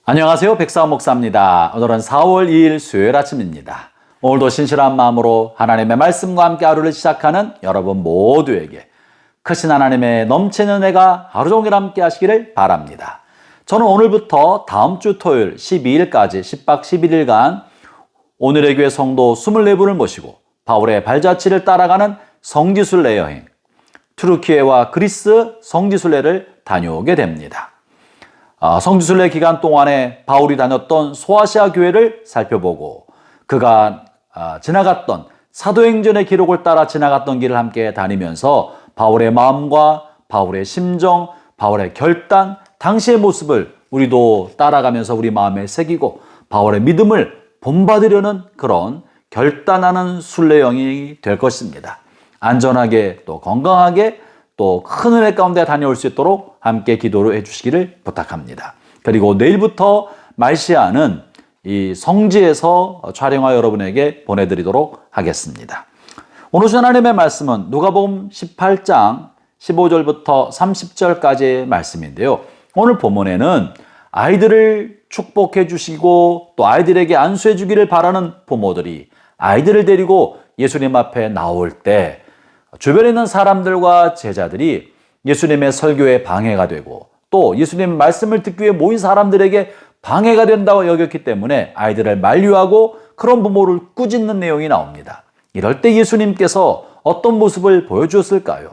안녕하세요. 백사원 목사입니다. 오늘은 4월 2일 수요일 아침입니다. 오늘도 신실한 마음으로 하나님의 말씀과 함께 하루를 시작하는 여러분 모두에게 크신 하나님의 넘치는 은혜가 하루 종일 함께 하시기를 바랍니다. 저는 오늘부터 다음 주 토요일 12일까지 10박 11일간 오늘의 교회 성도 24분을 모시고 바울의 발자취를 따라가는 성지순례 여행, 튀르키예와 그리스 성지순례를 다녀오게 됩니다. 성지순례 기간 동안에 바울이 다녔던 소아시아 교회를 살펴보고 그가 지나갔던 사도행전의 기록을 따라 지나갔던 길을 함께 다니면서 바울의 마음과 바울의 심정, 바울의 결단, 당시의 모습을 우리도 따라가면서 우리 마음에 새기고 바울의 믿음을 본받으려는 그런 결단하는 순례여행이 될 것입니다. 안전하게 또 건강하게 또 큰 은혜 가운데 다녀올 수 있도록 함께 기도를 해주시기를 부탁합니다. 그리고 내일부터 말시아는 이 성지에서 촬영하여 여러분에게 보내드리도록 하겠습니다. 오늘 하나님의 말씀은 누가복음 18장 15절부터 30절까지의 말씀인데요. 오늘 본문에는 아이들을 축복해 주시고 또 아이들에게 안수해 주기를 바라는 부모들이 아이들을 데리고 예수님 앞에 나올 때 주변에 있는 사람들과 제자들이 예수님의 설교에 방해가 되고 또 예수님 말씀을 듣기 위해 모인 사람들에게 방해가 된다고 여겼기 때문에 아이들을 만류하고 그런 부모를 꾸짖는 내용이 나옵니다. 이럴 때 예수님께서 어떤 모습을 보여주었을까요?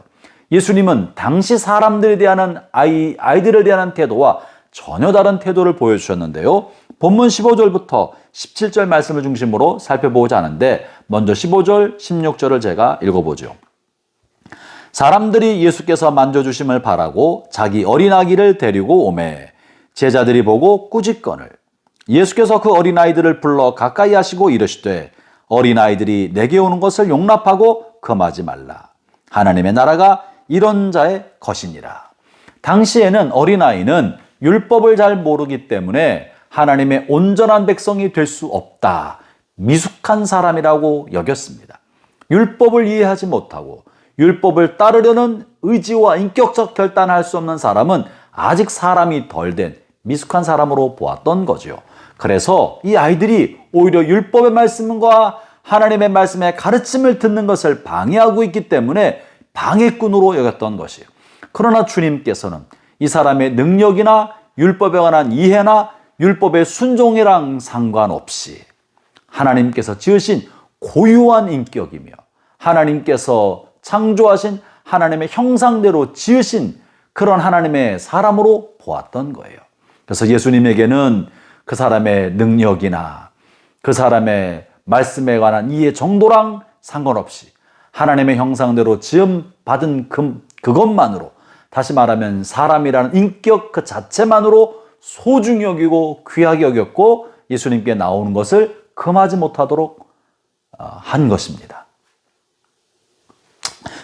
예수님은 당시 사람들에 대한 아이들에 대한 태도와 전혀 다른 태도를 보여주셨는데요. 본문 15절부터 17절 말씀을 중심으로 살펴보고자 하는데 먼저 15절, 16절을 제가 읽어보죠. 사람들이 예수께서 만져주심을 바라고 자기 어린아기를 데리고 오매 제자들이 보고 꾸짖거늘 예수께서 그 어린아이들을 불러 가까이 하시고 이르시되 어린아이들이 내게 오는 것을 용납하고 금하지 말라. 하나님의 나라가 이런 자의 것이니라. 당시에는 어린아이는 율법을 잘 모르기 때문에 하나님의 온전한 백성이 될 수 없다. 미숙한 사람이라고 여겼습니다. 율법을 이해하지 못하고 율법을 따르려는 의지와 인격적 결단을 할 수 없는 사람은 아직 사람이 덜 된 미숙한 사람으로 보았던 거죠. 그래서 이 아이들이 오히려 율법의 말씀과 하나님의 말씀의 가르침을 듣는 것을 방해하고 있기 때문에 방해꾼으로 여겼던 것이에요. 그러나 주님께서는 이 사람의 능력이나 율법에 관한 이해나 율법의 순종이랑 상관없이 하나님께서 지으신 고유한 인격이며 하나님께서 창조하신 하나님의 형상대로 지으신 그런 하나님의 사람으로 보았던 거예요. 그래서 예수님에게는 그 사람의 능력이나 그 사람의 말씀에 관한 이해 정도랑 상관없이 하나님의 형상대로 지음 받은 그것만으로 다시 말하면 사람이라는 인격 그 자체만으로 소중히 여기고 귀하게 여겼고 예수님께 나오는 것을 금하지 못하도록 한 것입니다.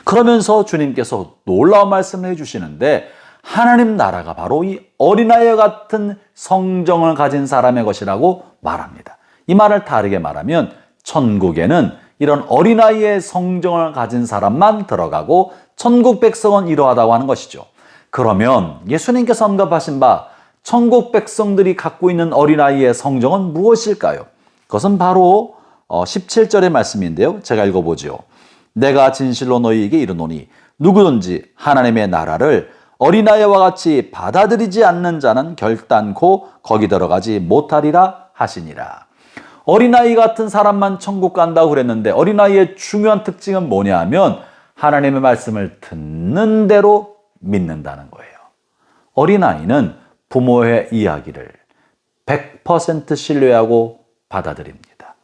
그러면서 주님께서 놀라운 말씀을 해주시는데 하나님 나라가 바로 이 어린아이와 같은 성정을 가진 사람의 것이라고 말합니다. 이 말을 다르게 말하면 천국에는 이런 어린아이의 성정을 가진 사람만 들어가고 천국 백성은 이러하다고 하는 것이죠. 그러면 예수님께서 언급하신 바 천국 백성들이 갖고 있는 어린아이의 성정은 무엇일까요? 그것은 바로 17절의 말씀인데요. 제가 읽어보죠. 내가 진실로 너희에게 이르노니 누구든지 하나님의 나라를 어린아이와 같이 받아들이지 않는 자는 결단코 거기 들어가지 못하리라 하시니라. 어린아이 같은 사람만 천국 간다고 그랬는데 어린아이의 중요한 특징은 뭐냐 하면 하나님의 말씀을 듣는 대로 믿는다는 거예요. 어린아이는 부모의 이야기를 100% 신뢰하고 받아들입니다.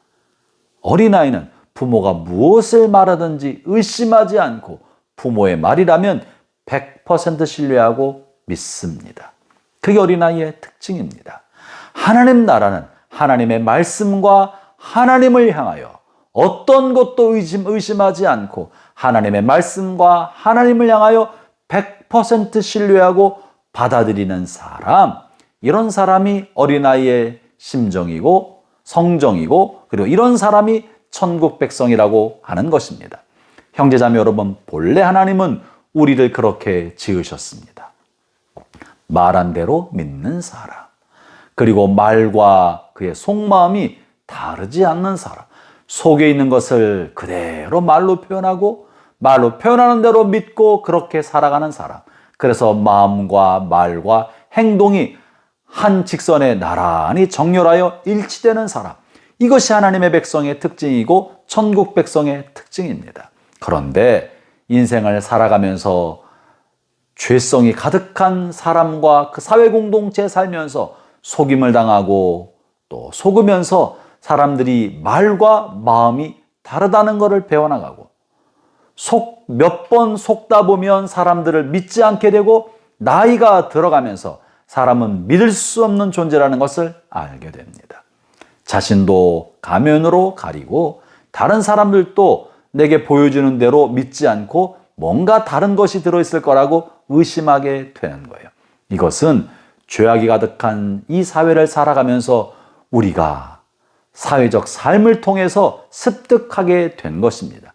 어린아이는 부모가 무엇을 말하든지 의심하지 않고 부모의 말이라면 100% 신뢰하고 믿습니다. 그게 어린아이의 특징입니다. 하나님 나라는 하나님의 말씀과 하나님을 향하여 어떤 것도 의심하지 않고 하나님의 말씀과 하나님을 향하여 100% 신뢰하고 받아들이는 사람, 이런 사람이 어린아이의 심정이고 성정이고 그리고 이런 사람이 천국 백성이라고 하는 것입니다. 형제자매 여러분, 본래 하나님은 우리를 그렇게 지으셨습니다. 말한 대로 믿는 사람. 그리고 말과 그의 속마음이 다르지 않는 사람, 속에 있는 것을 그대로 말로 표현하고 말로 표현하는 대로 믿고 그렇게 살아가는 사람, 그래서 마음과 말과 행동이 한 직선에 나란히 정렬하여 일치되는 사람, 이것이 하나님의 백성의 특징이고 천국 백성의 특징입니다. 그런데 인생을 살아가면서 죄성이 가득한 사람과 그 사회 공동체에 살면서 속임을 당하고 또 속으면서 사람들이 말과 마음이 다르다는 것을 배워나가고 몇 번 속다 보면 사람들을 믿지 않게 되고 나이가 들어가면서 사람은 믿을 수 없는 존재라는 것을 알게 됩니다. 자신도 가면으로 가리고 다른 사람들도 내게 보여주는 대로 믿지 않고 뭔가 다른 것이 들어있을 거라고 의심하게 되는 거예요. 이것은 죄악이 가득한 이 사회를 살아가면서 우리가 사회적 삶을 통해서 습득하게 된 것입니다.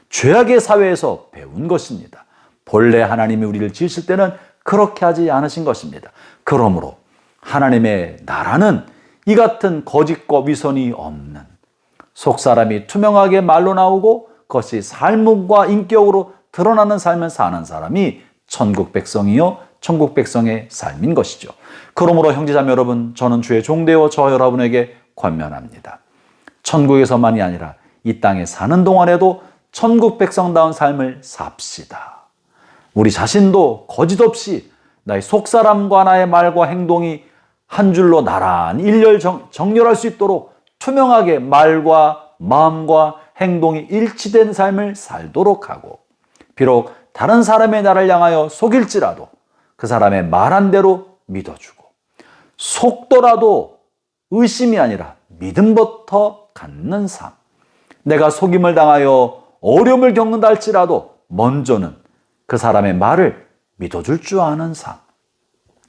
죄악의 사회에서 배운 것입니다. 본래 하나님이 우리를 지으실 때는 그렇게 하지 않으신 것입니다. 그러므로 하나님의 나라는 이 같은 거짓과 위선이 없는 속사람이 투명하게 말로 나오고 그것이 삶과 인격으로 드러나는 삶을 사는 사람이 천국 백성이요 천국 백성의 삶인 것이죠. 그러므로 형제자매 여러분, 저는 주의 종되어 저 여러분에게 권면합니다. 천국에서만이 아니라 이 땅에 사는 동안에도 천국 백성다운 삶을 삽시다. 우리 자신도 거짓 없이 나의 속사람과 나의 말과 행동이 한 줄로 나란히 정렬할 수 있도록 투명하게 말과 마음과 행동이 일치된 삶을 살도록 하고, 비록 다른 사람의 나를 향하여 속일지라도 그 사람의 말한 대로 믿어주고, 속더라도 의심이 아니라 믿음부터 갖는 삶, 내가 속임을 당하여 어려움을 겪는다 할지라도 먼저는 그 사람의 말을 믿어줄 줄 아는 삶,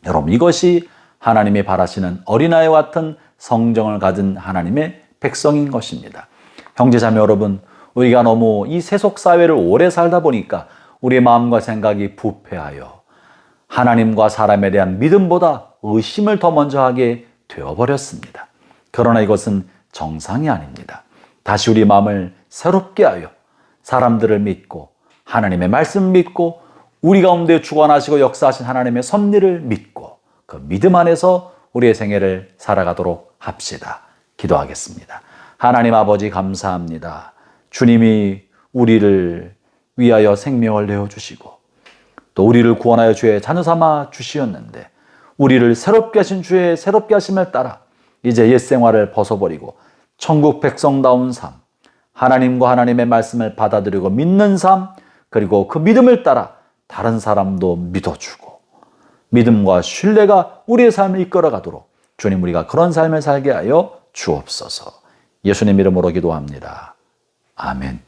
여러분, 이것이 하나님이 바라시는 어린아이와 같은 성정을 가진 하나님의 백성인 것입니다. 형제자매 여러분, 우리가 너무 이 세속사회를 오래 살다 보니까 우리의 마음과 생각이 부패하여 하나님과 사람에 대한 믿음보다 의심을 더 먼저 하게 되어버렸습니다. 그러나 이것은 정상이 아닙니다. 다시 우리 마음을 새롭게 하여 사람들을 믿고 하나님의 말씀을 믿고 우리 가운데 주관하시고 역사하신 하나님의 섭리를 믿고 그 믿음 안에서 우리의 생애를 살아가도록 합시다. 기도하겠습니다. 하나님 아버지, 감사합니다. 주님이 우리를 위하여 생명을 내어주시고 또 우리를 구원하여 주의 자녀 삼아 주시었는데 우리를 새롭게 하신 주의 새롭게 하심을 따라 이제 옛 생활을 벗어버리고 천국 백성다운 삶, 하나님과 하나님의 말씀을 받아들이고 믿는 삶, 그리고 그 믿음을 따라 다른 사람도 믿어주고 믿음과 신뢰가 우리의 삶을 이끌어가도록 주님, 우리가 그런 삶을 살게 하여 주옵소서. 예수님 이름으로 기도합니다. 아멘.